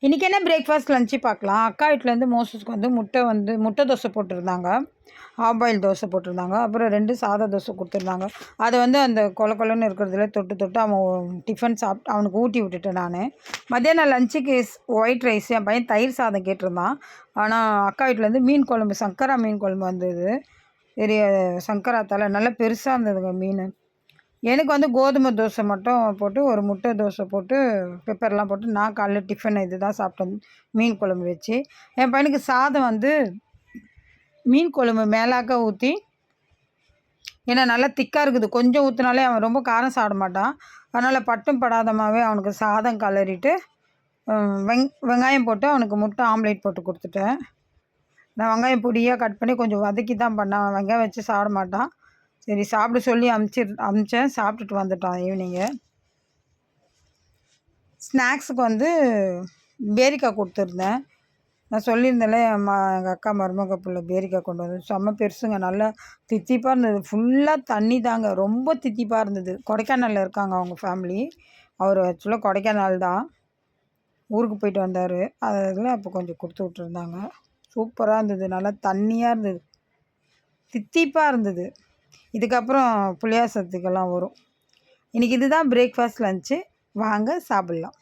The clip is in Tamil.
இன்றைக்கி என்ன பிரேக்ஃபாஸ்ட் லஞ்சு பார்க்கலாம். அக்கா வீட்டிலேருந்து மோசஸ்க்கு வந்து முட்டை தோசை போட்டிருந்தாங்க. ஹாஃப் பாயில் தோசை போட்டிருந்தாங்க. அப்புறம் 2 சாதா தோசை கொடுத்துருந்தாங்க. அதை வந்து அந்த கொல கொலன்னு இருக்கிறதுல தொட்டு தொட்டு அவன் டிஃபன் அவனுக்கு ஊட்டி விட்டுட்டேன் நான். மத்தியானம் லஞ்சுக்கு ஒயிட் ரைஸ். என் பையன் தயிர் சாதம் கேட்டிருந்தான். ஆனால் அக்கா வீட்டிலேருந்து மீன் குழம்பு, சங்கரா மீன் குழம்பு வந்தது. பெரிய சங்கரா தலை நல்லா பெருசாக இருந்ததுங்க மீன். எனக்கு வந்து கோதுமை தோசை மட்டும் போட்டு ஒரு முட்டை தோசை போட்டு பெப்பர்லாம் போட்டு நான் காலைல டிஃபன் இது தான் சாப்பிட்டேன், மீன் குழம்பு வச்சு. என் பையனுக்கு சாதம் வந்து மீன் குழம்பு மேலாக்க ஊற்றி, ஏன்னா நல்லா திக்காக இருக்குது, கொஞ்சம் ஊற்றினாலே அவன் ரொம்ப காரம் சாப்பிட மாட்டான். அதனால் பட்டும் படாதமாகவே அவனுக்கு சாதம் கலரிட்டு வெங்காயம் போட்டு அவனுக்கு முட்டை ஆம்லேட் போட்டு கொடுத்துட்டேன். நான் வெங்காயம் பொடியாக கட் பண்ணி கொஞ்சம் வதக்கி தான் பண்ணேன். வெங்காயம் வச்சு சாப்பிட மாட்டான். சரி சாப்பிட சொல்லி அனுப்பிச்சேன். சாப்பிட்டுட்டு வந்துட்டான் ஈவினிங்கு. ஸ்நாக்ஸுக்கு வந்து பேரிக்காய் கொடுத்துருந்தேன். நான் சொல்லியிருந்தேன்ல எங்கள் அக்கா மருமக பிள்ளை பேரிக்காய் கொண்டு வந்து செம்ம பெருசுங்க, நல்லா தித்திப்பாக இருந்தது. ஃபுல்லாக தண்ணி தாங்க, ரொம்ப தித்திப்பாக இருந்தது. கொடைக்கானலில் இருக்காங்க அவங்க ஃபேமிலி. அவர் ஆக்சுவலாக கொடைக்கானல் தான், ஊருக்கு போயிட்டு வந்தார். அதில் அப்போ கொஞ்சம் கொடுத்து விட்ருந்தாங்க. சூப்பராக இருந்தது, நல்லா தண்ணியாக இருந்தது, தித்திப்பாக இருந்தது. இதுக்கப்புறம் புளியார் சத்துக்கெல்லாம் வரும். இன்றைக்கி இதுதான் பிரேக்ஃபாஸ்ட் லஞ்சு. வாங்க சாப்பிட்லாம்.